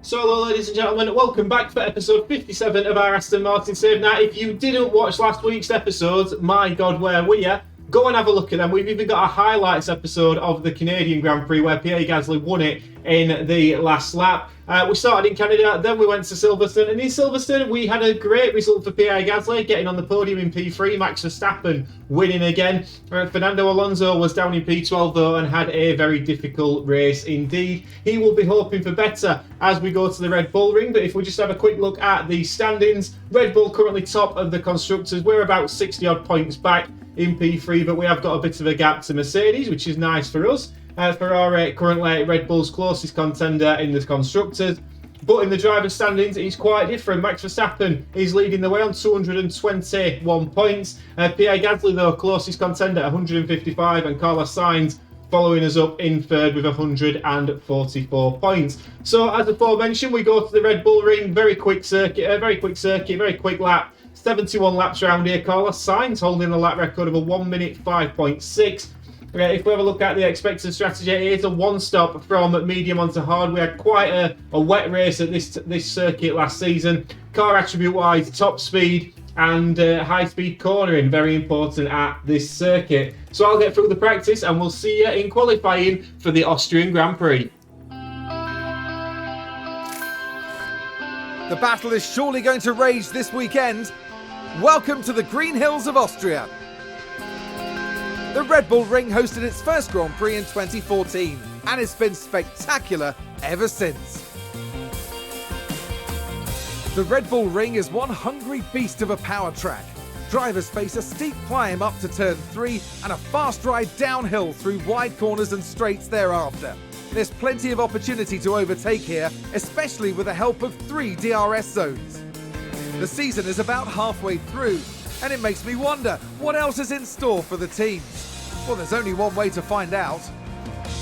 So hello ladies and gentlemen, welcome back for episode 57 of our Aston Martin Save. Now if you didn't watch last week's episodes, my god where were you? Go and have a look at them. We've even got a highlights episode of the Canadian Grand Prix where Pierre Gasly won it in the last lap. We started in Canada, then we went to Silverstone, and in Silverstone we had a great result for Pierre Gasly, getting on the podium in P3, Max Verstappen winning again. Fernando Alonso was down in P12 though and had a very difficult race indeed. He will be hoping for better as we go to the Red Bull Ring, but if we just have a quick look at the standings, Red Bull currently top of the Constructors. We're about 60 odd points back in P3, but we have got a bit of a gap to Mercedes, which is nice for us. Ferrari currently Red Bull's closest contender in the Constructors. But in the driver's standings, it's quite different. Max Verstappen is leading the way on 221 points. Pierre Gasly, though, closest contender, 155, and Carlos Sainz following us up in third with 144 points. So, as aforementioned, we go to the Red Bull Ring. Very quick lap. 71 laps around here. Carlos Sainz holding a lap record of a 1 minute 5.6. If we have a look at the expected strategy, it is a one-stop from medium onto hard. We had quite a wet race at this circuit last season. Car attribute-wise, top speed and high-speed cornering, very important at this circuit. So I'll get through the practice and we'll see you in qualifying for the Austrian Grand Prix. The battle is surely going to rage this weekend. Welcome to the Green Hills of Austria. The Red Bull Ring hosted its first Grand Prix in 2014, and it's been spectacular ever since. The Red Bull Ring is one hungry beast of a power track. Drivers face a steep climb up to turn 3 and a fast ride downhill through wide corners and straights thereafter. There's plenty of opportunity to overtake here, especially with the help of 3 DRS zones. The season is about halfway through, and it makes me wonder what else is in store for the teams. Well, there's only one way to find out.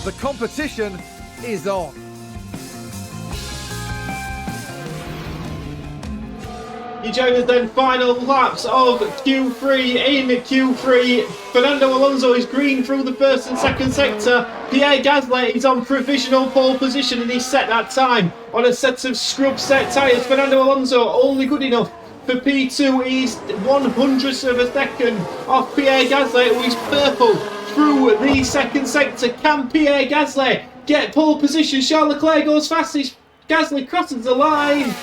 The competition is on. You join us then, final laps of Q3. In Q3, Fernando Alonso is green through the first and second sector. Pierre Gasly is on provisional pole position and he set that time on a set of scrub set tyres. Fernando Alonso only good enough for P2. He's 100th of a second off Pierre Gasly, who is purple through the second sector. Can Pierre Gasly get pole position? Charles Leclerc goes fastest. Gasly crosses the line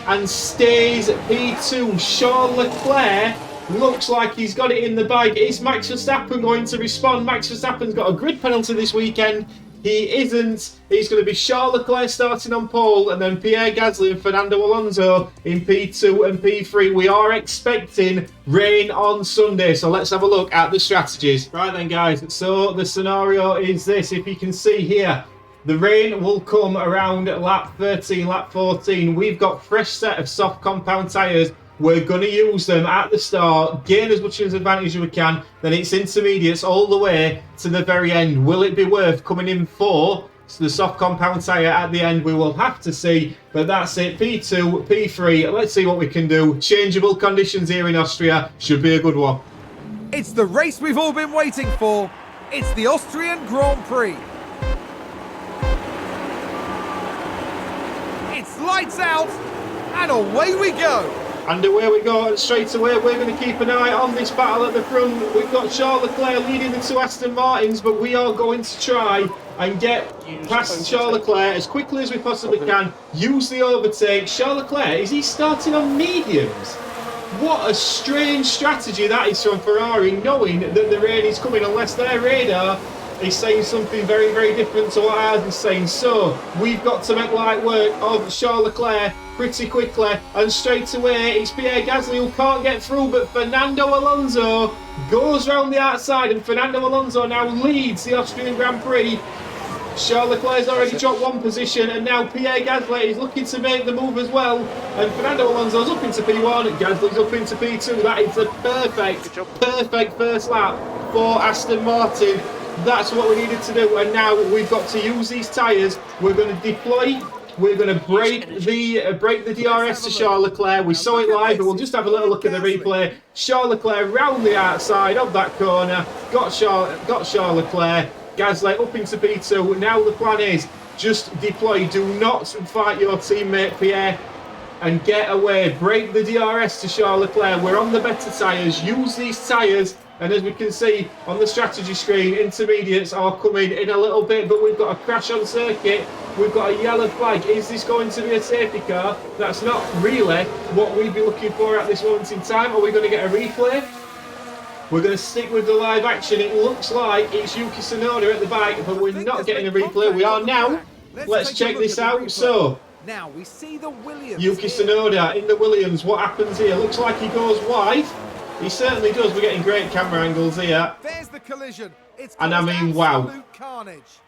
and stays P2. Charles Leclerc looks like he's got it in the bag. Is Max Verstappen going to respond? Max Verstappen's got a grid penalty this weekend. He isn't. He's going to be Charles Leclerc starting on pole, and then Pierre Gasly and Fernando Alonso in P2 and P3. We are expecting rain on Sunday, so let's have a look at the strategies. Right then, guys, so the scenario is this. If you can see here, the rain will come around lap 13, lap 14. We've got fresh set of soft compound tyres. We're going to use them at the start, gain as much as advantage as we can, then it's intermediates all the way to the very end. Will it be worth coming in for the soft compound tyre at the end? We will have to see, but that's it. P2, P3, let's see what we can do. Changeable conditions here in Austria, should be a good one. It's the race we've all been waiting for. It's the Austrian Grand Prix. It's lights out, and away we go. And away we go, and straight away we're going to keep an eye on this battle at the front. We've got Charles Leclerc leading the 2 Aston Martins, but we are going to try and get past Charles Leclerc as quickly as we possibly can. Use the overtake. Charles Leclerc, is he starting on mediums? What a strange strategy that is from Ferrari, knowing that the rain is coming, unless their radar is saying something very, very different to what ours is saying. So we've got to make light work of Charles Leclerc pretty quickly, and straight away it's Pierre Gasly who can't get through, but Fernando Alonso goes round the outside, and Fernando Alonso now leads the Austrian Grand Prix. Charles Leclerc's already dropped one position, and now Pierre Gasly is looking to make the move as well, and Fernando Alonso's up into P1, Gasly's up into P2. That is a perfect first lap for Aston Martin. That's what we needed to do, and now we've got to use these tyres. We're going to deploy. We're going to break the DRS to Charles Leclerc. We saw it live, but we'll just have a little look at the replay. Charles Leclerc round the outside of that corner, got Charles Leclerc. Gasly up into P2. Now the plan is Just deploy. Do not fight your teammate, Pierre. And get away. Break the DRS to Charles Leclerc. We're on the better tyres. Use these tyres. And as we can see on the strategy screen, intermediates are coming in a little bit, but we've got a crash on circuit. We've got a yellow flag. Is this going to be a safety car? That's not really what we'd be looking for at this moment in time. Are we going to get a replay? We're going to stick with the live action. It looks like it's Yuki Tsunoda at the back, but we're not getting a replay. We are now. Let's check this out. So, now we see the Williams. Yuki Tsunoda in the Williams. What happens here? Looks like he goes wide. He certainly does. We're getting great camera angles here. There's the collision. And I mean, wow. Carnage.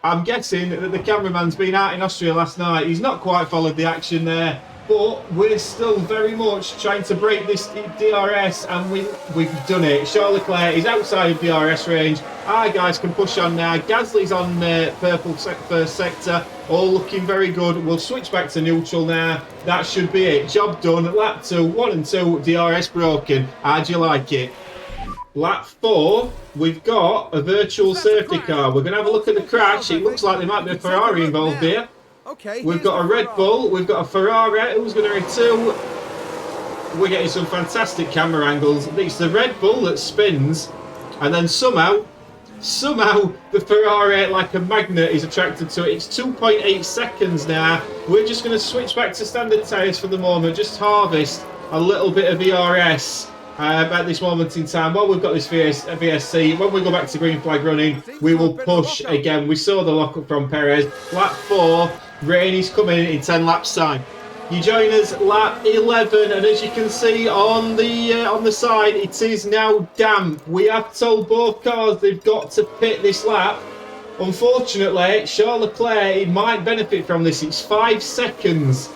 I'm guessing that the cameraman's been out in Austria last night. He's not quite followed the action there. But we're still very much trying to break this DRS, and we've done it. Charles Leclerc is outside of DRS range. Our guys can push on now. Gasly's on purple first sector. All looking very good. We'll switch back to neutral now. That should be it. Job done. Lap 2, 1 and 2, DRS broken. How do you like it? Lap 4, we've got a virtual safety car. We're going to have a look at the crash. It looks like there might be a Ferrari involved here. Okay, we've got a Red Bull, we've got a Ferrari. Who's going to read 2? We're getting some fantastic camera angles. It's the Red Bull that spins, and then somehow the Ferrari, like a magnet, is attracted to it. It's 2.8 seconds now. We're just going to switch back to standard tyres for the moment, just harvest a little bit of ERS at this moment in time. While we've got this VSC, when we go back to green flag running, we will push again. We saw the lockup from Perez. Lap 4, rain is coming in 10 laps time. You join us lap 11, and as you can see on the side, it is now damp. We have told both cars they've got to pit this lap. Unfortunately, Charles Leclerc might benefit from this. It's 5 seconds.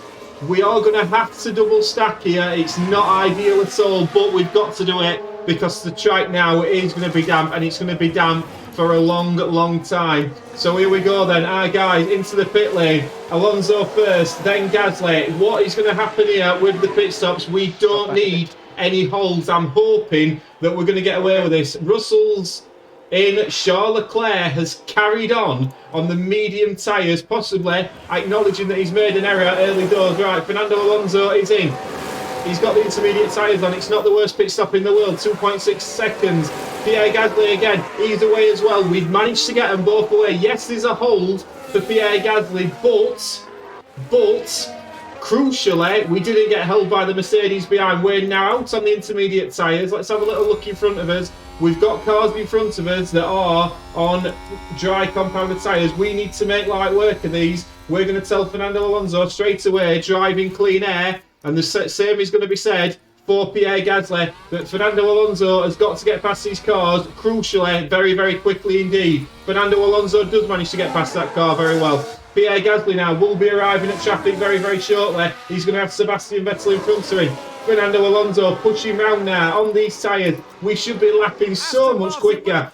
We are going to have to double stack here. It's not ideal at all, but we've got to do it because the track now is going to be damp, and it's going to be damp for a long time. So here we go then, our guys into the pit lane. Alonso first, then Gasly. What is going to happen here with the pit stops? We don't need any holds. I'm hoping that we're going to get away with this. Russell's in. Charles Leclerc has carried on the medium tyres, possibly acknowledging that he's made an error early doors. Right, Fernando Alonso is in. He's got the intermediate tyres on. It's not the worst pit stop in the world. 2.6 seconds. Pierre Gasly again. He's away as well. We've managed to get them both away. Yes, there's a hold for Pierre Gasly, but crucially, we didn't get held by the Mercedes behind. We're now out on the intermediate tyres. Let's have a little look in front of us. We've got cars in front of us that are on dry compounded tyres. We need to make light work of these. We're going to tell Fernando Alonso straight away, driving clean air. And the same is going to be said for Pierre Gasly, that Fernando Alonso has got to get past these cars, crucially, very quickly indeed. Fernando Alonso does manage to get past that car very well. Pierre Gasly now will be arriving at traffic very shortly. He's going to have Sebastian Vettel in front of him. Fernando Alonso pushing round now on these tyres. We should be lapping so much quicker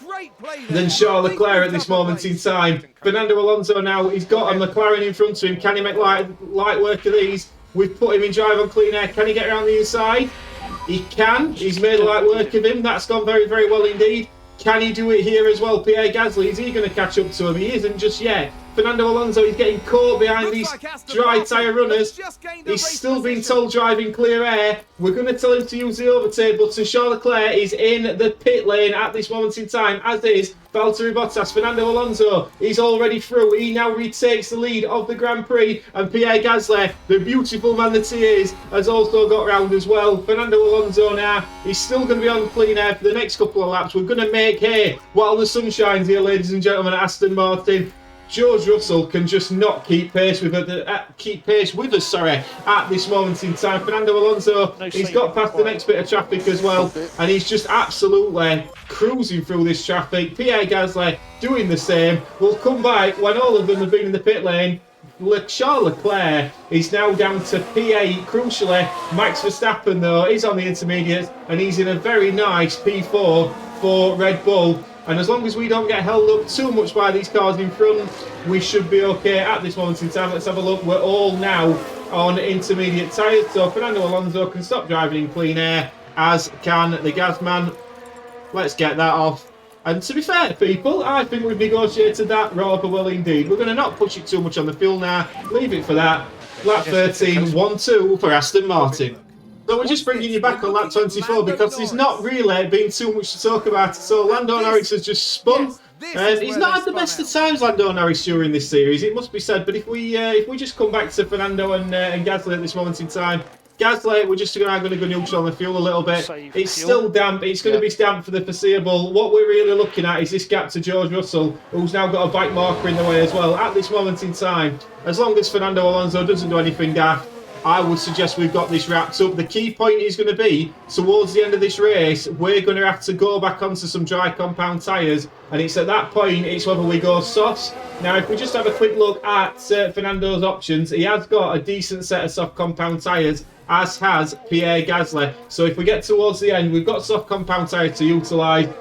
than Charles Leclerc at this moment in time. Fernando Alonso now, he's got a McLaren in front of him. Can he make light work of these? We've put him in drive on clean air. Can he get around the inside? He can. He's made light work of him. That's gone very well indeed. Can he do it here as well? Pierre Gasly, is he going to catch up to him? He isn't just yet. Fernando Alonso is getting caught behind these dry tyre runners. He's still being told driving clear air. We're going to tell him to use the overtake button. Charles Leclerc is in the pit lane at this moment in time, as is Valtteri Bottas. Fernando Alonso is already through. He now retakes the lead of the Grand Prix, and Pierre Gasly, the beautiful man that he is, has also got round as well. Fernando Alonso now, he's still going to be on clean air for the next couple of laps. We're going to make hay while the sun shines here, ladies and gentlemen, at Aston Martin. George Russell can just not keep pace with us, at this moment in time. Fernando Alonso, he's got past the next bit of traffic as well, and he's just absolutely cruising through this traffic. Pierre Gasly doing the same. We'll come back when all of them have been in the pit lane. Charles Leclerc is now down to P8. Crucially, Max Verstappen, though, is on the intermediates, and he's in a very nice P4 for Red Bull. And as long as we don't get held up too much by these cars in front, we should be okay at this moment in time. Let's have a look. We're all now on intermediate tyres, so Fernando Alonso can stop driving in clean air, as can the gas man. Let's get that off. And to be fair, people, I think we've negotiated that rather well indeed. We're going to not push it too much on the fuel now. Leave it for that. Lap 13, 1-2 for Aston Martin. So we're just bringing you back on lap 24 because there's not really been too much to talk about. So Lando Norris has just spun. And he's not had the best of times, Lando Norris, during this series, it must be said. But if we just come back to Fernando and Gasly at this moment in time, Gasly, we're just going to go neutral on the fuel a little bit. It's still damp. It's going to be damp for the foreseeable. What we're really looking at is this gap to George Russell, who's now got a bike marker in the way as well. At this moment in time, as long as Fernando Alonso doesn't do anything daft, I would suggest we've got this wrapped up. The key point is going to be, towards the end of this race, we're going to have to go back onto some dry compound tyres. And it's at that point, it's whether we go softs. Now, if we just have a quick look at Fernando's options, he has got a decent set of soft compound tyres, as has Pierre Gasly. So if we get towards the end, we've got soft compound tyre to utilise.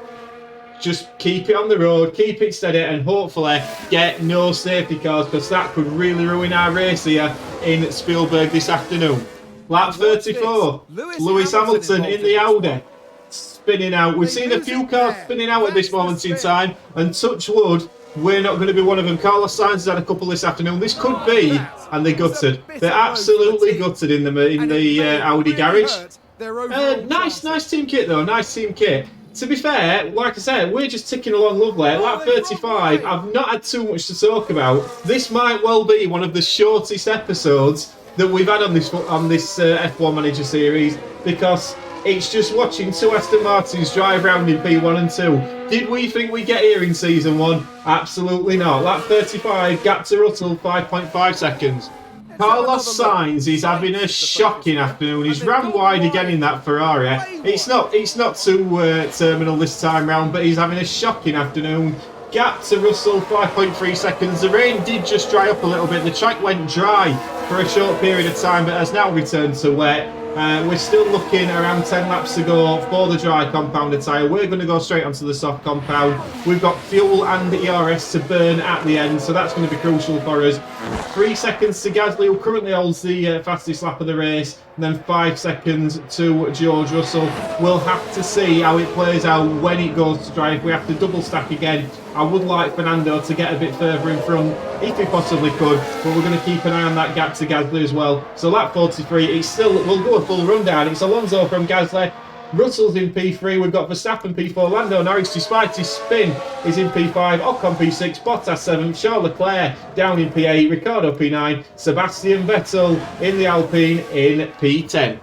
Just keep it on the road, keep it steady, and hopefully get no safety cars, because that could really ruin our race here in Spielberg this afternoon. Lap 34, Lewis Hamilton in the Audi, spinning out. We've seen a few cars spinning out at this moment in time, and touch wood, we're not going to be one of them. Carlos Sainz has had a couple this afternoon. This could be, and they're gutted. They're absolutely gutted in the Audi garage. Nice team kit though, nice team kit. To be fair, like I said, we're just ticking along lovely. Lap 35, I've not had too much to talk about. This might well be one of the shortest episodes that we've had on this F1 Manager series, because it's just watching two Aston Martins drive around in P1 and 2. Did we think we'd get here in Season 1? Absolutely not. Lap 35, gap to Russell, 5.5 seconds. Carlos Sainz is having a shocking afternoon. He's ran wide again in that Ferrari. It's not too terminal this time round, but he's having a shocking afternoon. Gap to Russell, 5.3 seconds. The rain did just dry up a little bit. The track went dry for a short period of time, but has now returned to wet. We're still looking around 10 laps to go for the dry compound tyre. We're going to go straight onto the soft compound. We've got fuel and ERS to burn at the end, so that's going to be crucial for us. 3 seconds to Gasly, who currently holds the fastest lap of the race, and then 5 seconds to George Russell. We'll have to see how it plays out when it goes to dry. If we have to double stack again, I would like Fernando to get a bit further in front if he possibly could, but we're going to keep an eye on that gap to Gasly as well. So lap 43, it's still, we'll go a full rundown. It's Alonso from Gasly, Russell's in P3, we've got Verstappen P4, Lando Norris, despite his spin, is in P5, Ocon P6, Bottas 7, Charles Leclerc down in P8, Ricciardo P9, Sebastian Vettel in the Alpine in P10.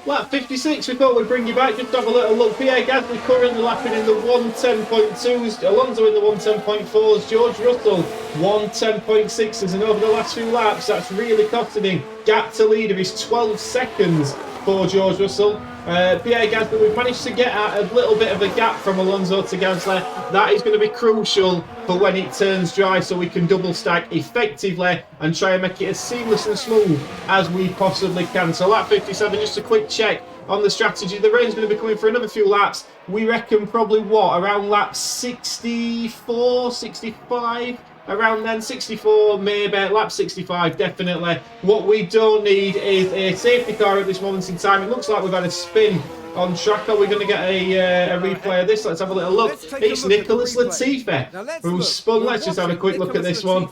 Lap 56, we thought we'd bring you back, just have a little look. Pierre Gasly currently lapping in the 110.2s, Alonso in the 110.4s, George Russell 110.6s, and over the last few laps, that's really costing him. Gap to leader is 12 seconds for George Russell. Pierre Gasly, we've managed to get out a little bit of a gap from Alonso to Gasly. That is going to be crucial for when it turns dry, so we can double stack effectively and try and make it as seamless and smooth as we possibly can. So lap 57, just a quick check on the strategy. The rain's going to be coming for another few laps. We reckon probably around lap 64, 65? Around then, 64 maybe, lap 65 definitely. What we don't need is a safety car at this moment in time. It looks like we've had a spin on track. Are we going to get a replay of this? Let's have a little look. It's Nicholas Latifi who's spun. Let's just have a quick look at this one.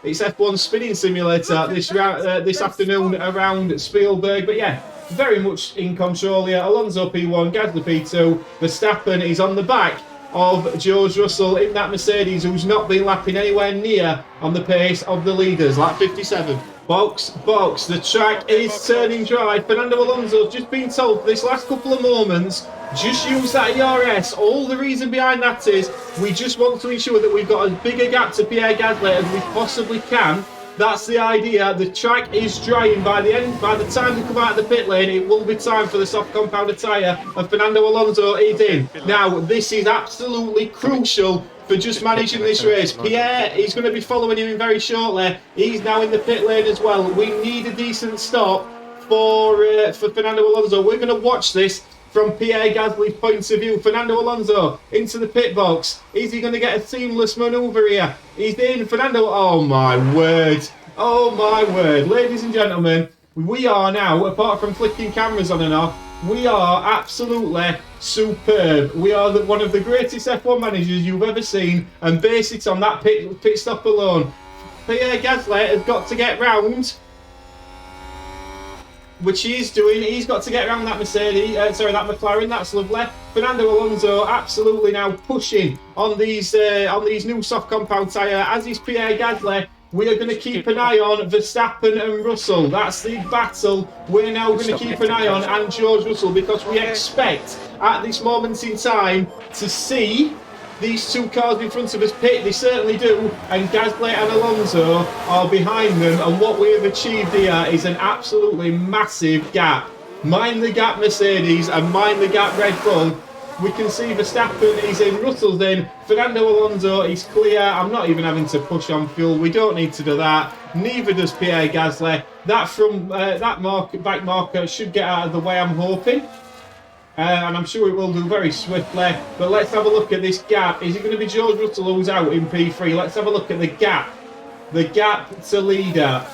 It's F1 spinning simulator this afternoon around Spielberg. But yeah, very much in control here. Alonso P1, Gasly P2. Verstappen is on the back of George Russell in that Mercedes, who's not been lapping anywhere near on the pace of the leaders. Lap 57. Box, the track is turning dry. Fernando Alonso's just been told for this last couple of moments, just use that ERS. All the reason behind that is we just want to ensure that we've got as big a gap to Pierre Gasly as we possibly can. That's the idea. The track is drying by the time we come out of the pit lane. It will be time for the soft compound tyre, and Fernando Alonso is in. Now, this is absolutely crucial for just managing this race. Pierre is going to be following him in very shortly. He's now in the pit lane as well. We need a decent stop for Fernando Alonso. We're going to watch this from Pierre Gasly's point of view. Fernando Alonso into the pit box. Is he going to get a seamless manoeuvre here? He's in. Fernando, oh my word. Oh my word. Ladies and gentlemen, We are now, apart from flicking cameras on and off, we are absolutely superb. We are one of the greatest F1 managers you've ever seen, and base it on that pit stop alone. Pierre Gasly has got to get round, which he is doing. He's got to get around that that McLaren. That's lovely. Fernando Alonso absolutely now pushing on these new soft compound tyre, as is Pierre Gasly. We are going to keep an eye on Verstappen and Russell. That's the battle we're now going to keep an eye on, and George Russell, because we expect at this moment in time to see these two cars in front of us pit. They certainly do, and Gasly and Alonso are behind them, and what we have achieved here is an absolutely massive gap. Mind the gap Mercedes and mind the gap Red Bull. We can see Verstappen is in, Russell's in, Fernando Alonso is clear. I'm not even having to push on fuel, we don't need to do that. Neither does Pierre Gasly. That back marker should get out of the way, I'm hoping. And I'm sure it will do very swiftly. But let's have a look at this gap. Is it going to be George Russell who's out in P3? Let's have a look at the gap. The gap to leader.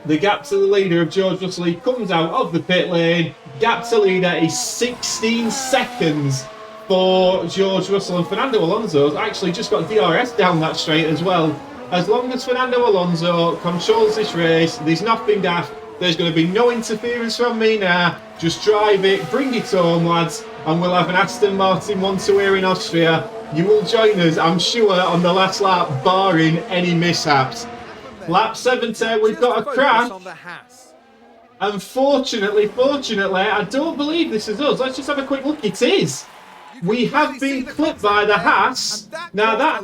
The gap to the leader of George Russell. He comes out of the pit lane. Gap to leader is 16 seconds for George Russell. And Fernando Alonso's actually just got DRS down that straight as well. As long as Fernando Alonso controls this race, there's nothing daft. There's going to be no interference from me now. Just drive it, bring it home, lads, and we'll have an Aston Martin 1-2 here in Austria. You will join us, I'm sure, on the last lap, barring any mishaps. Lap 70, we've got a crash. Unfortunately, I don't believe this is us. Let's just have a quick look. It is. We have been clipped by the Haas. Now that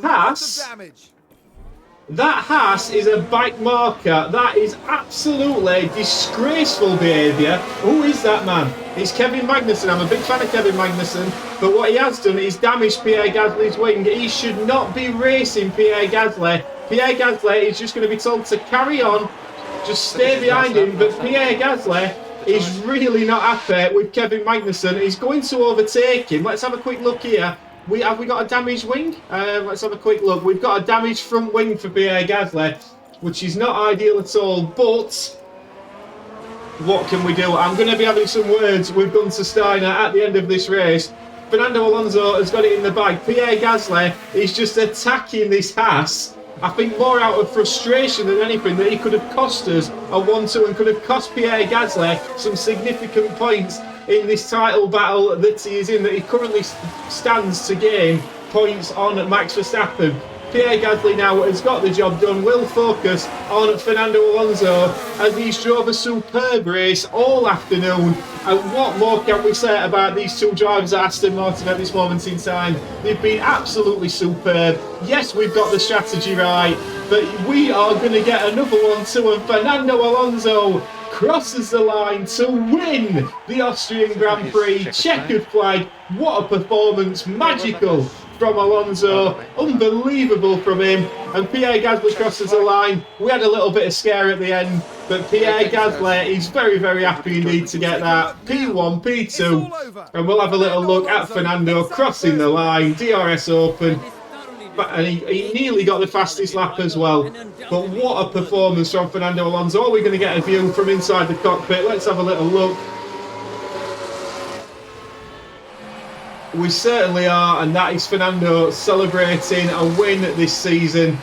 Haas is a bike marker. That is absolutely disgraceful behaviour. Who is that man? It's Kevin Magnussen. I'm a big fan of Kevin Magnussen, but what he has done is damaged Pierre Gasly's wing. He should not be racing Pierre Gasly. Pierre Gasly is just going to be told to carry on, just stay behind him, but Pierre Gasly is really not happy with Kevin Magnussen. He's going to overtake him. Let's have a quick look here. Have we got a damaged wing? Let's have a quick look. We've got a damaged front wing for Pierre Gasly, which is not ideal at all, but what can we do? I'm going to be having some words with Gunther Steiner at the end of this race. Fernando Alonso has got it in the bag. Pierre Gasly is just attacking this Haas. I think more out of frustration than anything, that he could have cost us a 1-2 and could have cost Pierre Gasly some significant points in this title battle that he is in, that he currently stands to gain points on Max Verstappen. Pierre Gasly now has got the job done, will focus on Fernando Alonso as he's drove a superb race all afternoon. And what more can we say about these two drivers at Aston Martin at this moment in time? They've been absolutely superb. Yes, we've got the strategy right, but we are going to get another one too, and Fernando Alonso crosses the line to win the Austrian Grand Prix. Checkered flag, what a performance, magical from Alonso, unbelievable from him, and Pierre Gasly crosses the line. We had a little bit of scare at the end, but Pierre Gasly is very, very happy indeed to get that P1, P2, and we'll have a little look at Fernando crossing the line, DRS open, and he nearly got the fastest lap as well. But what a performance from Fernando Alonso. Are we going to get a view from inside the cockpit? Let's have a little look. We certainly are, and that is Fernando celebrating a win this season.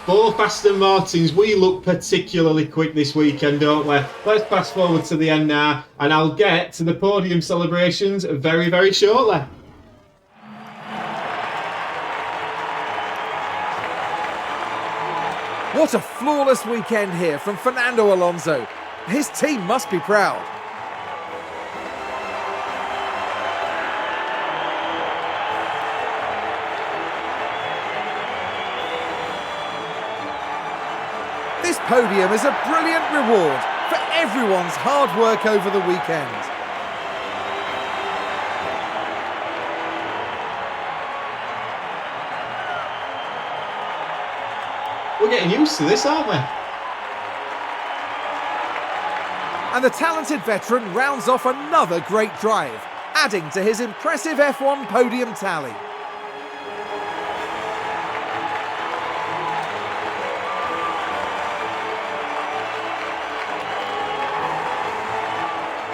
Both Aston Martins, we look particularly quick this weekend, don't we? Let's fast forward to the end now, and I'll get to the podium celebrations very, very shortly. What a flawless weekend here from Fernando Alonso. His team must be proud. This podium is a brilliant reward for everyone's hard work over the weekend. We're getting used to this, aren't we? And the talented veteran rounds off another great drive, adding to his impressive F1 podium tally.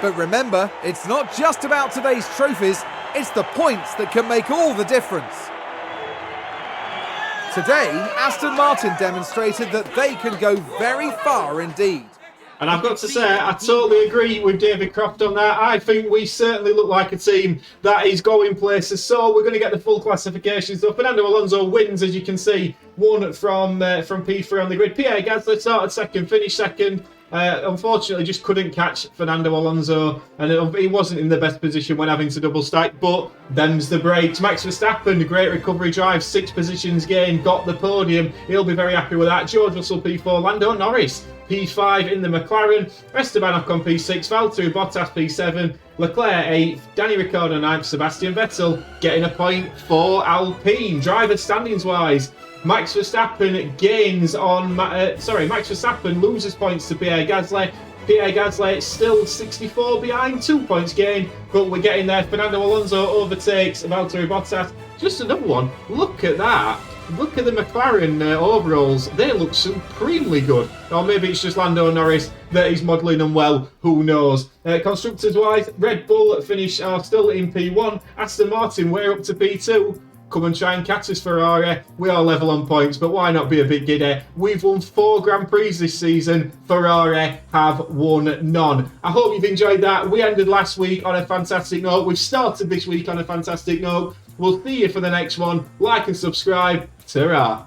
But remember, it's not just about today's trophies, it's the points that can make all the difference. Today, Aston Martin demonstrated that they can go very far indeed. And I've got to say, I totally agree with David Croft on that. I think we certainly look like a team that is going places. So we're going to get the full classification. So Fernando Alonso wins, as you can see, one from P3 on the grid. Pierre Gasly started second, finished second. Unfortunately, just couldn't catch Fernando Alonso, and he wasn't in the best position when having to double stack, but them's the brakes. Max Verstappen, great recovery drive, 6 positions gained, got the podium. He'll be very happy with that. George Russell P4, Lando Norris P5 in the McLaren, Esteban Ocon P6, Valtteri Bottas P7, Leclerc 8th, Danny Ricciardo 9th, Sebastian Vettel getting a point for Alpine. Driver standings wise, Max Verstappen gains on. Max Verstappen loses points to Pierre Gasly. Pierre Gasly still 64 behind, 2 points gained, but we're getting there. Fernando Alonso overtakes Valtteri Bottas. Just another one. Look at that. Look at the McLaren overalls. They look supremely good. Or maybe it's just Lando Norris that is modelling them well. Who knows? Constructors wise, Red Bull finish are still in P1. Aston Martin, we're up to P2. Come and try and catch us, Ferrari. We are level on points, but why not be a bit giddy? We've won 4 Grand Prix this season. Ferrari have won none. I hope you've enjoyed that. We ended last week on a fantastic note. We've started this week on a fantastic note. We'll see you for the next one. Like and subscribe. Ta-ra.